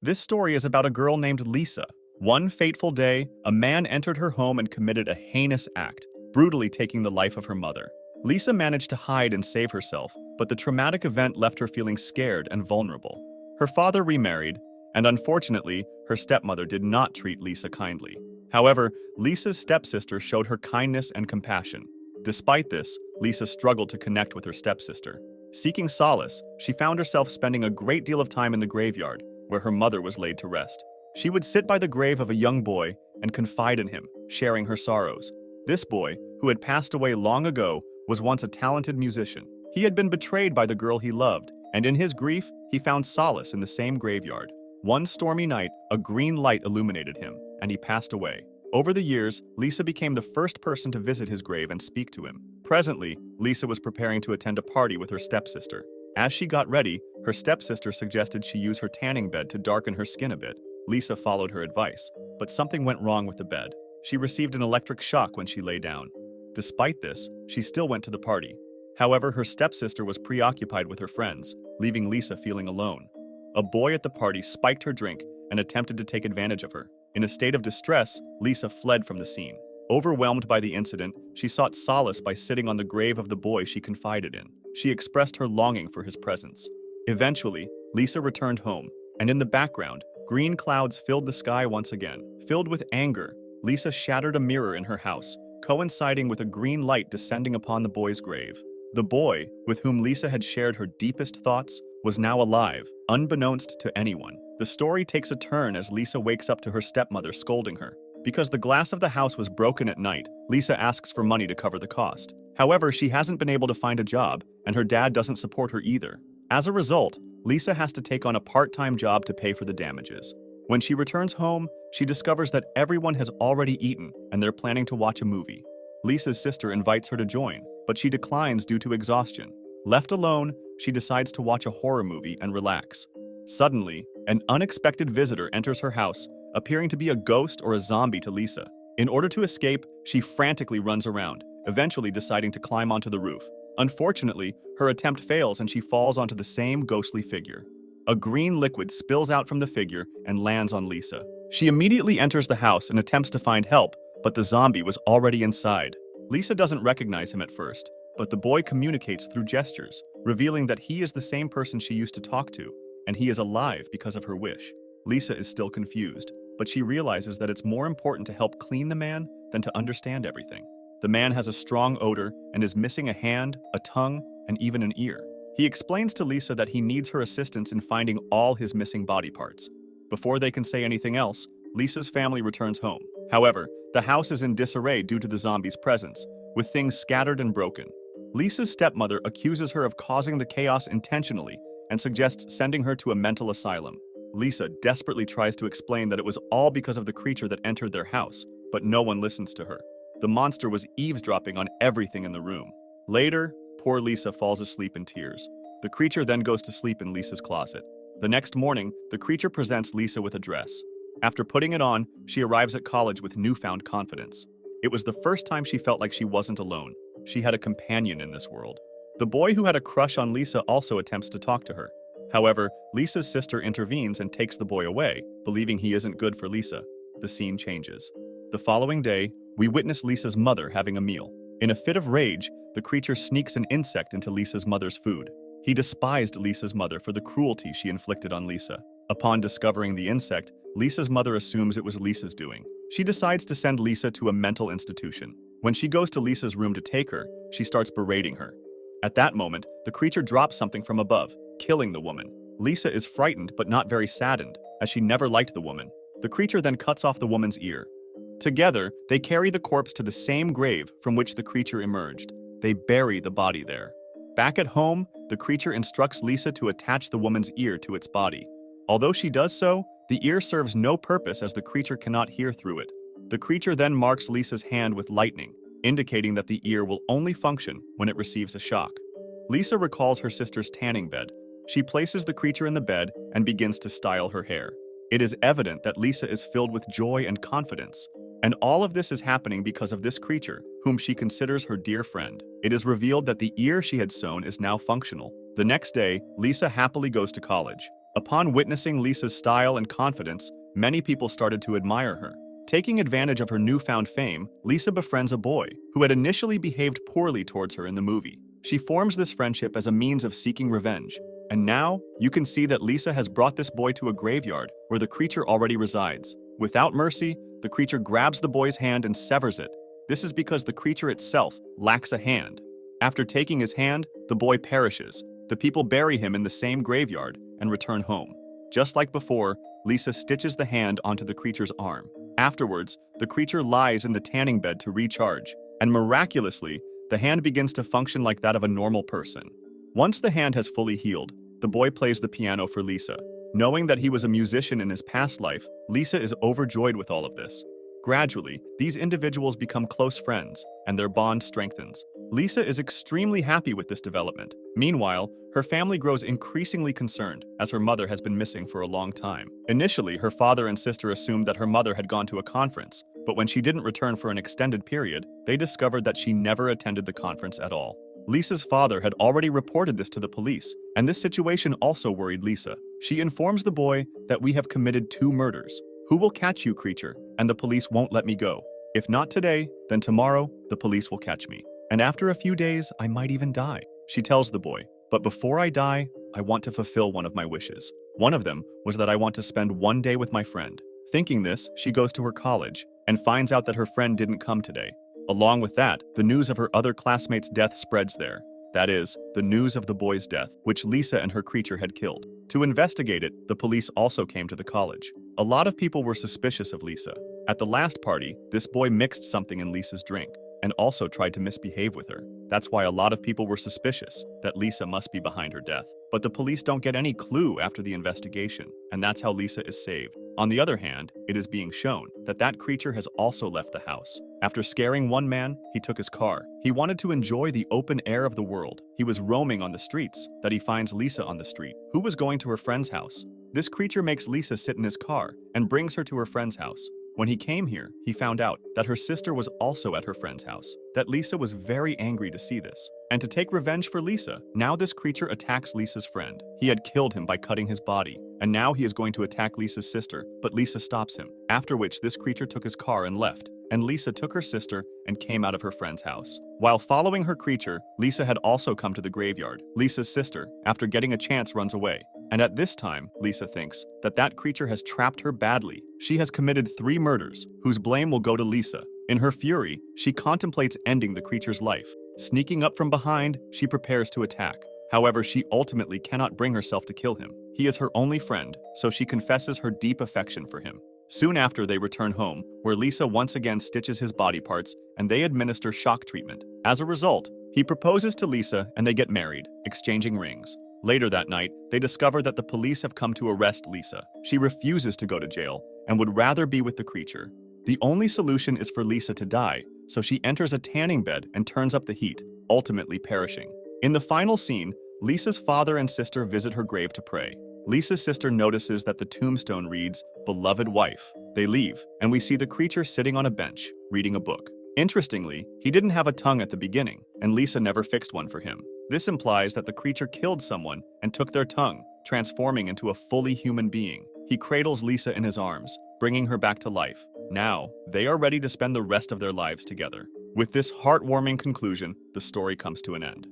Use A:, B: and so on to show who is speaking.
A: This story is about a girl named Lisa. One fateful day, a man entered her home and committed a heinous act, brutally taking the life of her mother. Lisa managed to hide and save herself, but the traumatic event left her feeling scared and vulnerable. Her father remarried, and unfortunately, her stepmother did not treat Lisa kindly. However, Lisa's stepsister showed her kindness and compassion. Despite this, Lisa struggled to connect with her stepsister. Seeking solace, she found herself spending a great deal of time in the graveyard, where her mother was laid to rest. She would sit by the grave of a young boy and confide in him, sharing her sorrows. This boy, who had passed away long ago, was once a talented musician. He had been betrayed by the girl he loved, and in his grief, he found solace in the same graveyard. One stormy night, a green light illuminated him, and he passed away. Over the years, Lisa became the first person to visit his grave and speak to him. Presently, Lisa was preparing to attend a party with her stepsister. As she got ready, her stepsister suggested she use her tanning bed to darken her skin a bit. Lisa followed her advice, but something went wrong with the bed. She received an electric shock when she lay down. Despite this, she still went to the party. However, her stepsister was preoccupied with her friends, leaving Lisa feeling alone. A boy at the party spiked her drink and attempted to take advantage of her. In a state of distress, Lisa fled from the scene. Overwhelmed by the incident, she sought solace by sitting on the grave of the boy she confided in. She expressed her longing for his presence. Eventually, Lisa returned home, and in the background, green clouds filled the sky once again. Filled with anger, Lisa shattered a mirror in her house, coinciding with a green light descending upon the boy's grave. The boy, with whom Lisa had shared her deepest thoughts, was now alive, unbeknownst to anyone. The story takes a turn as Lisa wakes up to her stepmother scolding her. Because the glass of the house was broken at night, Lisa asks for money to cover the cost. However, she hasn't been able to find a job, and her dad doesn't support her either. As a result, Lisa has to take on a part-time job to pay for the damages. When she returns home, she discovers that everyone has already eaten and they're planning to watch a movie. Lisa's sister invites her to join, but she declines due to exhaustion. Left alone, she decides to watch a horror movie and relax. Suddenly, an unexpected visitor enters her house, appearing to be a ghost or a zombie to Lisa. In order to escape, she frantically runs around, eventually deciding to climb onto the roof. Unfortunately, her attempt fails and she falls onto the same ghostly figure. A green liquid spills out from the figure and lands on Lisa. She immediately enters the house and attempts to find help, but the zombie was already inside. Lisa doesn't recognize him at first, but the boy communicates through gestures, revealing that he is the same person she used to talk to, and he is alive because of her wish. Lisa is still confused, but she realizes that it's more important to help clean the man than to understand everything. The man has a strong odor and is missing a hand, a tongue, and even an ear. He explains to Lisa that he needs her assistance in finding all his missing body parts. Before they can say anything else, Lisa's family returns home. However, the house is in disarray due to the zombie's presence, with things scattered and broken. Lisa's stepmother accuses her of causing the chaos intentionally and suggests sending her to a mental asylum. Lisa desperately tries to explain that it was all because of the creature that entered their house, but no one listens to her. The monster was eavesdropping on everything in the room. Later, poor Lisa falls asleep in tears. The creature then goes to sleep in Lisa's closet. The next morning, the creature presents Lisa with a dress. After putting it on, she arrives at college with newfound confidence. It was the first time she felt like she wasn't alone. She had a companion in this world. The boy who had a crush on Lisa also attempts to talk to her. However, Lisa's sister intervenes and takes the boy away, believing he isn't good for Lisa. The scene changes. The following day, we witness Lisa's mother having a meal. In a fit of rage, the creature sneaks an insect into Lisa's mother's food. He despised Lisa's mother for the cruelty she inflicted on Lisa. Upon discovering the insect, Lisa's mother assumes it was Lisa's doing. She decides to send Lisa to a mental institution. When she goes to Lisa's room to take her, she starts berating her. At that moment, the creature drops something from above, killing the woman. Lisa is frightened but not very saddened, as she never liked the woman. The creature then cuts off the woman's ear. Together, they carry the corpse to the same grave from which the creature emerged. They bury the body there. Back at home, the creature instructs Lisa to attach the woman's ear to its body. Although she does so, the ear serves no purpose as the creature cannot hear through it. The creature then marks Lisa's hand with lightning, indicating that the ear will only function when it receives a shock. Lisa recalls her sister's tanning bed. She places the creature in the bed and begins to style her hair. It is evident that Lisa is filled with joy and confidence. And all of this is happening because of this creature, whom she considers her dear friend. It is revealed that the ear she had sewn is now functional. The next day, Lisa happily goes to college. Upon witnessing Lisa's style and confidence, many people started to admire her. Taking advantage of her newfound fame, Lisa befriends a boy who had initially behaved poorly towards her in the movie. She forms this friendship as a means of seeking revenge. And now, you can see that Lisa has brought this boy to a graveyard where the creature already resides. Without mercy, the creature grabs the boy's hand and severs it. This is because the creature itself lacks a hand. After taking his hand, the boy perishes. The people bury him in the same graveyard and return home. Just like before, Lisa stitches the hand onto the creature's arm. Afterwards, the creature lies in the tanning bed to recharge, and miraculously, the hand begins to function like that of a normal person. Once the hand has fully healed, the boy plays the piano for Lisa. Knowing that he was a musician in his past life, Lisa is overjoyed with all of this. Gradually, these individuals become close friends, and their bond strengthens. Lisa is extremely happy with this development. Meanwhile, her family grows increasingly concerned, as her mother has been missing for a long time. Initially, her father and sister assumed that her mother had gone to a conference, but when she didn't return for an extended period, they discovered that she never attended the conference at all. Lisa's father had already reported this to the police, and this situation also worried Lisa. She informs the boy that we have committed 2 murders. Who will catch you, creature? And the police won't let me go. If not today, then tomorrow, the police will catch me. And after a few days, I might even die. She tells the boy, but before I die, I want to fulfill one of my wishes. One of them was that I want to spend one day with my friend. Thinking this, she goes to her college and finds out that her friend didn't come today. Along with that, the news of her other classmate's death spreads there. That is, the news of the boy's death, which Lisa and her creature had killed. To investigate it, the police also came to the college. A lot of people were suspicious of Lisa. At the last party, this boy mixed something in Lisa's drink and also tried to misbehave with her. That's why a lot of people were suspicious that Lisa must be behind her death. But the police don't get any clue after the investigation, and that's how Lisa is saved. On the other hand, it is being shown that that creature has also left the house. After scaring one man, he took his car. He wanted to enjoy the open air of the world. He was roaming on the streets that he finds Lisa on the street, who was going to her friend's house. This creature makes Lisa sit in his car and brings her to her friend's house. When he came here, he found out that her sister was also at her friend's house, that Lisa was very angry to see this. And to take revenge for Lisa, now this creature attacks Lisa's friend. He had killed him by cutting his body, and now he is going to attack Lisa's sister, but Lisa stops him. After which, this creature took his car and left, and Lisa took her sister and came out of her friend's house. While following her creature, Lisa had also come to the graveyard. Lisa's sister, after getting a chance, runs away. And at this time, Lisa thinks that that creature has trapped her badly. She has committed 3 murders, whose blame will go to Lisa. In her fury, she contemplates ending the creature's life. Sneaking up from behind, she prepares to attack. However, she ultimately cannot bring herself to kill him. He is her only friend, so she confesses her deep affection for him. Soon after, they return home, where Lisa once again stitches his body parts, and they administer shock treatment. As a result, he proposes to Lisa and they get married, exchanging rings. Later that night, they discover that the police have come to arrest Lisa. She refuses to go to jail and would rather be with the creature. The only solution is for Lisa to die, so she enters a tanning bed and turns up the heat, ultimately perishing. In the final scene, Lisa's father and sister visit her grave to pray. Lisa's sister notices that the tombstone reads, "Beloved wife." They leave, and we see the creature sitting on a bench, reading a book. Interestingly, he didn't have a tongue at the beginning, and Lisa never fixed one for him. This implies that the creature killed someone and took their tongue, transforming into a fully human being. He cradles Lisa in his arms, bringing her back to life. Now, they are ready to spend the rest of their lives together. With this heartwarming conclusion, the story comes to an end.